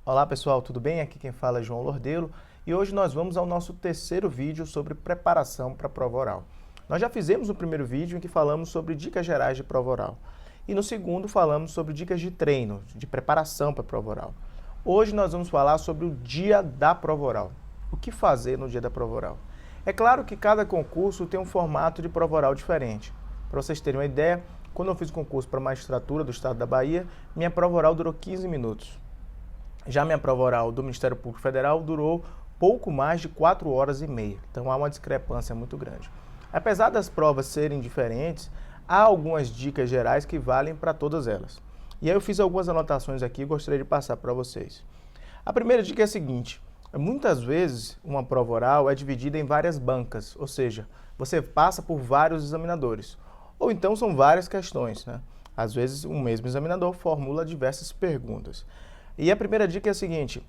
Olá pessoal, tudo bem? Aqui quem fala é João Lordelo e hoje nós vamos ao nosso terceiro vídeo sobre preparação para a prova oral. Nós já fizemos o primeiro vídeo em que falamos sobre dicas gerais de prova oral e no segundo falamos sobre dicas de treino, de preparação para a prova oral. Hoje nós vamos falar sobre o dia da prova oral. O que fazer no dia da prova oral? É claro que cada concurso tem um formato de prova oral diferente. Para vocês terem uma ideia, quando eu fiz o concurso para a magistratura do estado da Bahia, minha prova oral durou 15 minutos. Já minha prova oral do Ministério Público Federal durou pouco mais de 4 horas e meia. Então há uma discrepância muito grande. Apesar das provas serem diferentes, há algumas dicas gerais que valem para todas elas. E aí eu fiz algumas anotações aqui e gostaria de passar para vocês. A primeira dica é a seguinte: muitas vezes uma prova oral é dividida em várias bancas, ou seja, você passa por vários examinadores. Ou então são várias questões, né? Às vezes um mesmo examinador formula diversas perguntas. E a primeira dica é a seguinte: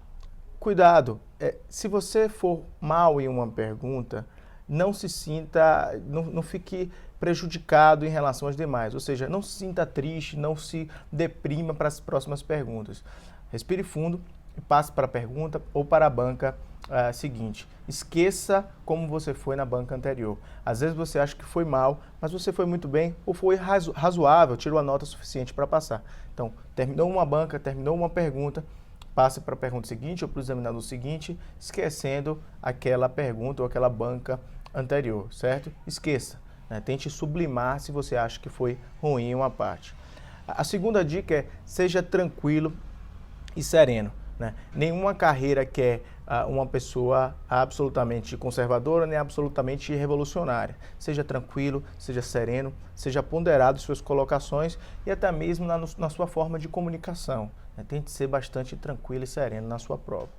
cuidado, se você for mal em uma pergunta, não se sinta, não fique prejudicado em relação às demais, ou seja, não se sinta triste, não se deprima para as próximas perguntas. Respire fundo e passe para a pergunta ou para a banca seguinte. Esqueça como você foi na banca anterior. Às vezes você acha que foi mal, mas você foi muito bem ou foi razoável, tirou a nota suficiente para passar. Então, terminou uma banca, terminou uma pergunta, passe para a pergunta seguinte ou para o examinador seguinte, esquecendo aquela pergunta ou aquela banca anterior, certo? Esqueça, né? Tente sublimar se você acha que foi ruim em uma parte. A segunda dica é: seja tranquilo e sereno. Né? Nenhuma carreira quer uma pessoa absolutamente conservadora nem absolutamente revolucionária. Seja tranquilo, seja sereno, seja ponderado em suas colocações e até mesmo na sua forma de comunicação. Né? Tente ser bastante tranquilo e sereno na sua prova.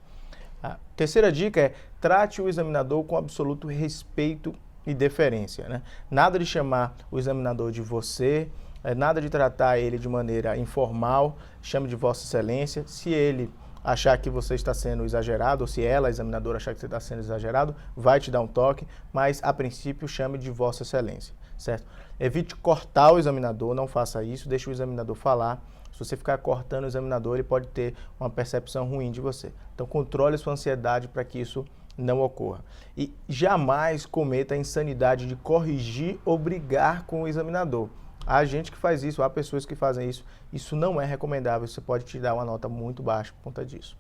A terceira dica é: trate o examinador com absoluto respeito e deferência. Né? Nada de chamar o examinador de você, nada de tratar ele de maneira informal, chame de Vossa Excelência. Se ele achar que você está sendo exagerado, ou se ela, a examinadora, achar que você está sendo exagerado, vai te dar um toque, mas a princípio chame de Vossa Excelência, certo? Evite cortar o examinador, não faça isso, deixe o examinador falar. Se você ficar cortando o examinador, ele pode ter uma percepção ruim de você. Então controle sua ansiedade para que isso não ocorra. E jamais cometa a insanidade de corrigir ou brigar com o examinador. Há gente que faz isso, há pessoas que fazem isso. Isso não é recomendável, você pode te dar uma nota muito baixa por conta disso.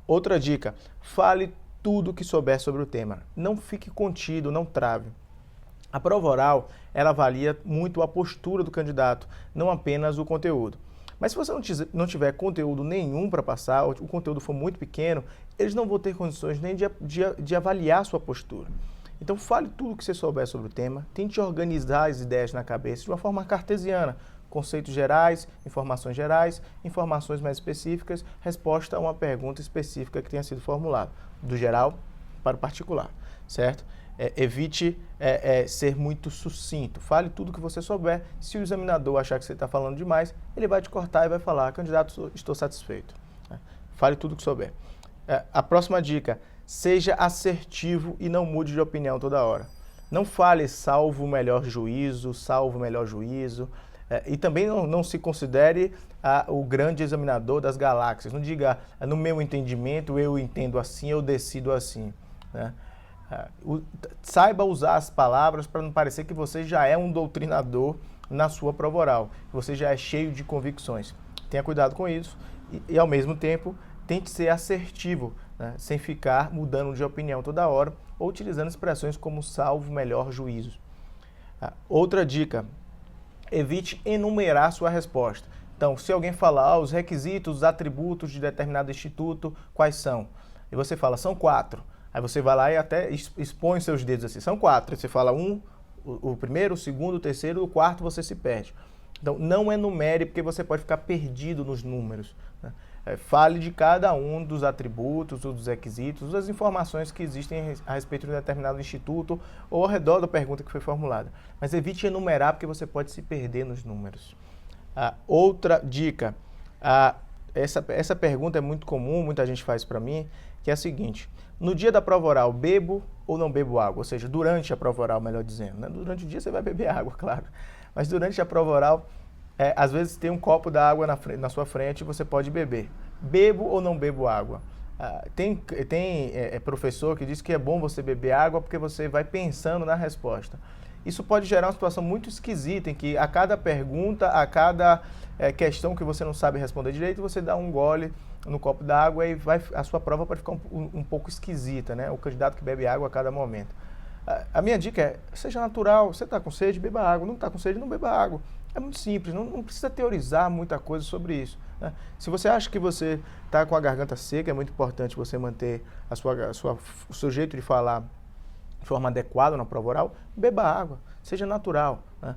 Outra dica: fale tudo que souber sobre o tema. Não fique contido, não trave. A prova oral, ela avalia muito a postura do candidato, não apenas o conteúdo. Mas se você não tiver conteúdo nenhum para passar, ou o conteúdo for muito pequeno, eles não vão ter condições nem de avaliar a sua postura. Então fale tudo o que você souber sobre o tema, tente organizar as ideias na cabeça de uma forma cartesiana, conceitos gerais, informações mais específicas, resposta a uma pergunta específica que tenha sido formulada, do geral para o particular, certo? Evite ser muito sucinto, fale tudo o que você souber. Se o examinador achar que você está falando demais, ele vai te cortar e vai falar: candidato, estou satisfeito. Fale tudo o que souber. A próxima dica: seja assertivo e não mude de opinião toda hora. Não fale salvo o melhor juízo, e também não se considere o grande examinador das galáxias. Não diga: no meu entendimento, eu entendo assim, eu decido assim. Né? Saiba usar as palavras para não parecer que você já é um doutrinador na sua prova oral, que você já é cheio de convicções. Tenha cuidado com isso e ao mesmo tempo, tente ser assertivo, né? Sem ficar mudando de opinião toda hora ou utilizando expressões como salvo melhor juízo. Outra dica: evite enumerar sua resposta. Então, se alguém falar os requisitos, os atributos de determinado instituto, quais são? E você fala: são 4. Aí você vai lá e até expõe seus dedos assim: são 4. Aí você fala o primeiro, o segundo, o terceiro, o quarto, você se perde. Então, não enumere, porque você pode ficar perdido nos números. Né? Fale de cada um dos atributos, dos requisitos, das informações que existem a respeito de um determinado instituto ou ao redor da pergunta que foi formulada. Mas evite enumerar, porque você pode se perder nos números. Outra dica: essa pergunta é muito comum, muita gente faz para mim, que é a seguinte: no dia da prova oral, bebo ou não bebo água? Ou seja, durante a prova oral, melhor dizendo. Né? Durante o dia você vai beber água, claro. Mas durante a prova oral, Às vezes tem um copo d'água na sua frente e você pode beber. Bebo ou não bebo água? Tem professor que diz que é bom você beber água porque você vai pensando na resposta. Isso pode gerar uma situação muito esquisita, em que a cada pergunta, a cada questão que você não sabe responder direito, você dá um gole no copo d'água e a sua prova pode ficar um pouco esquisita, né? O candidato que bebe água a cada momento. A minha dica é, seja natural, você está com sede, beba água, não está com sede, não beba água. É muito simples, não precisa teorizar muita coisa sobre isso, né? Se você acha que você está com a garganta seca, é muito importante você manter o seu jeito de falar de forma adequada na prova oral, beba água, seja natural, né?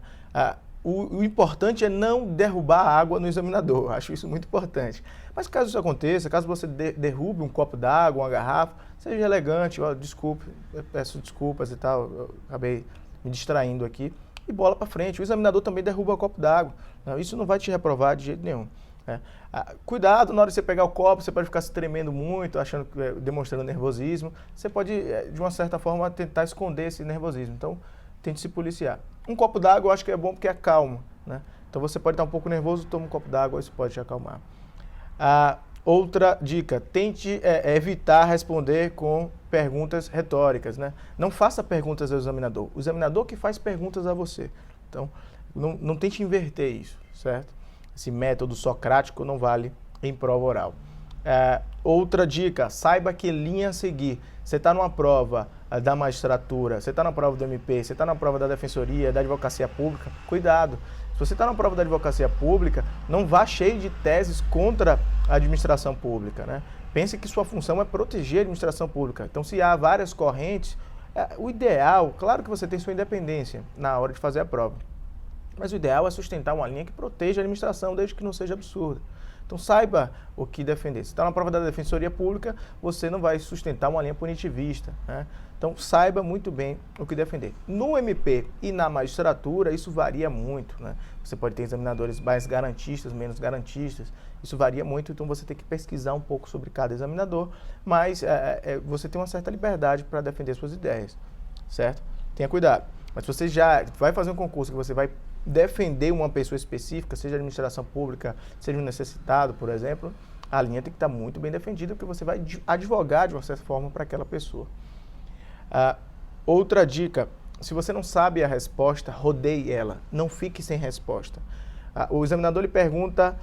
O importante é não derrubar a água no examinador, acho isso muito importante. Mas caso isso aconteça, caso você derrube um copo d'água, uma garrafa, seja elegante, desculpe, eu peço desculpas e tal, eu acabei me distraindo aqui, e bola para frente. O examinador também derruba o copo d'água, isso não vai te reprovar de jeito nenhum. Cuidado na hora de você pegar o copo, você pode ficar se tremendo muito, demonstrando nervosismo, você pode, de uma certa forma, tentar esconder esse nervosismo, então tente se policiar. Um copo d'água eu acho que é bom porque acalma, né? Então você pode estar um pouco nervoso, toma um copo d'água, isso pode te acalmar. Outra dica, tente evitar responder com perguntas retóricas, né? Não faça perguntas ao examinador, o examinador que faz perguntas a você. Então, não tente inverter isso, certo? Esse método socrático não vale em prova oral. Outra dica, saiba que linha seguir. Você está numa prova da magistratura, você está na prova do MP, você está na prova da defensoria, da advocacia pública, cuidado. Se você está na prova da advocacia pública, não vá cheio de teses contra a administração pública, né? Pense que sua função é proteger a administração pública. Então, se há várias correntes, o ideal, claro que você tem sua independência na hora de fazer a prova, mas o ideal é sustentar uma linha que proteja a administração, desde que não seja absurda. Então saiba o que defender. Se está na prova da Defensoria Pública, você não vai sustentar uma linha punitivista, né? Então saiba muito bem o que defender. No MP e na magistratura, isso varia muito, né? Você pode ter examinadores mais garantistas, menos garantistas, isso varia muito, então você tem que pesquisar um pouco sobre cada examinador, mas você tem uma certa liberdade para defender suas ideias, certo? Tenha cuidado. Mas se você já vai fazer um concurso que você vai defender uma pessoa específica, seja administração pública, seja um necessitado, por exemplo, a linha tem que estar muito bem defendida, porque você vai advogar de uma certa forma para aquela pessoa. Outra dica, se você não sabe a resposta, rodeie ela, não fique sem resposta. O examinador lhe pergunta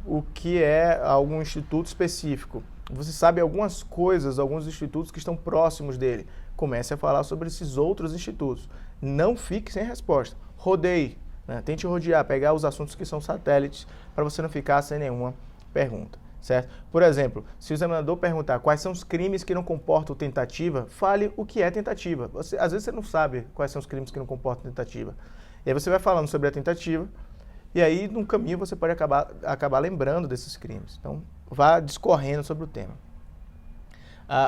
o que é algum instituto específico. Você sabe algumas coisas, alguns institutos que estão próximos dele. Comece a falar sobre esses outros institutos. Não fique sem resposta. Rodeie, né? Tente rodear, pegar os assuntos que são satélites para você não ficar sem nenhuma pergunta, certo? Por exemplo, se o examinador perguntar quais são os crimes que não comportam tentativa, fale o que é tentativa. Às vezes você não sabe quais são os crimes que não comportam tentativa. E aí você vai falando sobre a tentativa e aí no caminho você pode acabar lembrando desses crimes. Então vá discorrendo sobre o tema.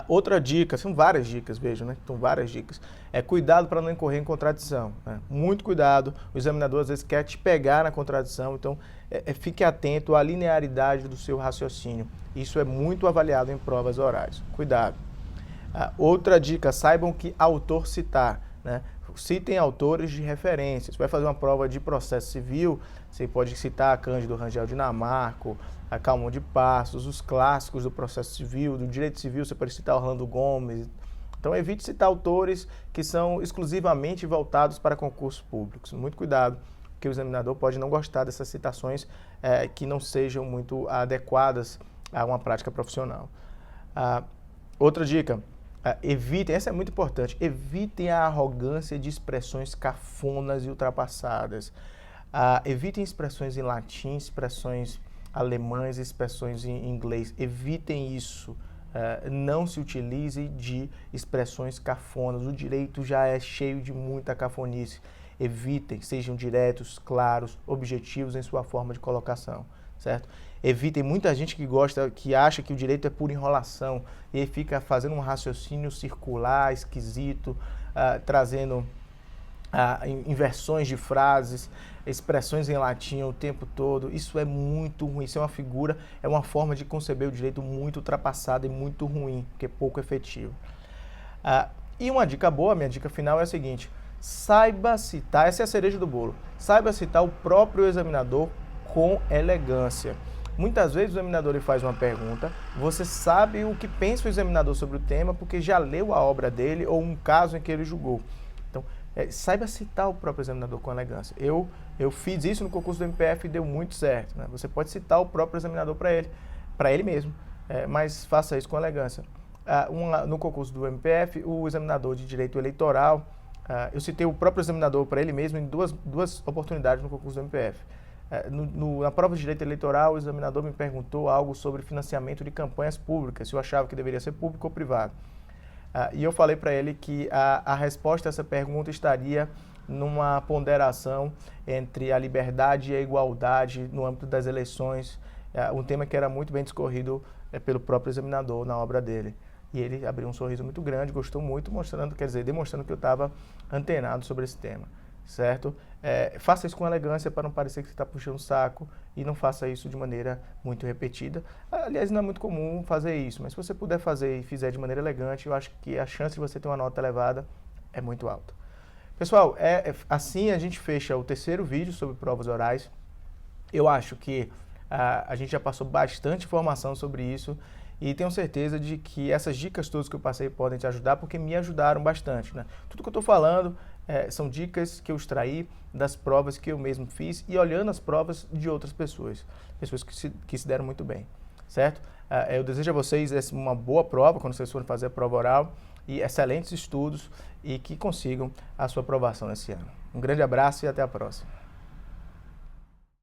Outra dica, são várias dicas, vejam, né? São várias dicas. Cuidado para não incorrer em contradição, né? Muito cuidado, o examinador às vezes quer te pegar na contradição, então fique atento à linearidade do seu raciocínio. Isso é muito avaliado em provas orais. Cuidado. Outra dica, saibam que autor citar, né? Citem autores de referência. Você vai fazer uma prova de processo civil, você pode citar Cândido Rangel Dinamarco, a Calmon de Passos, os clássicos do processo civil, do direito civil, você pode citar Orlando Gomes. Então evite citar autores que são exclusivamente voltados para concursos públicos. Muito cuidado, porque o examinador pode não gostar dessas citações que não sejam muito adequadas a uma prática profissional. Outra dica, evitem, essa é muito importante, evitem a arrogância de expressões cafonas e ultrapassadas. Evitem expressões em latim, expressões alemães, expressões em inglês. Evitem isso. Não se utilize de expressões cafonas. O direito já é cheio de muita cafonice. Evitem, sejam diretos, claros, objetivos em sua forma de colocação, certo? Evitem, muita gente que acha que o direito é pura enrolação e fica fazendo um raciocínio circular, esquisito, trazendo inversões de frases, expressões em latim o tempo todo. Isso é muito ruim, isso é uma figura, é uma forma de conceber o direito muito ultrapassada e muito ruim, porque é pouco efetivo. E uma dica boa, minha dica final é a seguinte: saiba citar, essa é a cereja do bolo, saiba citar o próprio examinador com elegância. Muitas vezes o examinador ele faz uma pergunta, você sabe o que pensa o examinador sobre o tema porque já leu a obra dele ou um caso em que ele julgou. Então, saiba citar o próprio examinador com elegância. Eu fiz isso no concurso do MPF e deu muito certo, né? Você pode citar o próprio examinador para ele mesmo, mas faça isso com elegância. No concurso do MPF, o examinador de direito eleitoral, eu citei o próprio examinador para ele mesmo em duas oportunidades no concurso do MPF. Na prova de direito eleitoral, o examinador me perguntou algo sobre financiamento de campanhas públicas, se eu achava que deveria ser público ou privado. E eu falei para ele que a resposta a essa pergunta estaria numa ponderação entre a liberdade e a igualdade no âmbito das eleições, um tema que era muito bem discorrido pelo próprio examinador na obra dele. E ele abriu um sorriso muito grande, gostou muito, demonstrando que eu estava antenado sobre esse tema. Certo? Faça isso com elegância para não parecer que você está puxando o saco e não faça isso de maneira muito repetida. Aliás, não é muito comum fazer isso, mas se você puder fazer e fizer de maneira elegante, eu acho que a chance de você ter uma nota elevada é muito alta. Pessoal, assim a gente fecha o terceiro vídeo sobre provas orais. Eu acho que a gente já passou bastante informação sobre isso e tenho certeza de que essas dicas todas que eu passei podem te ajudar, porque me ajudaram bastante, né? Tudo que eu estou falando são dicas que eu extraí das provas que eu mesmo fiz e olhando as provas de outras pessoas que se deram muito bem, certo? Eu desejo a vocês uma boa prova quando vocês forem fazer a prova oral e excelentes estudos e que consigam a sua aprovação nesse ano. Um grande abraço e até a próxima.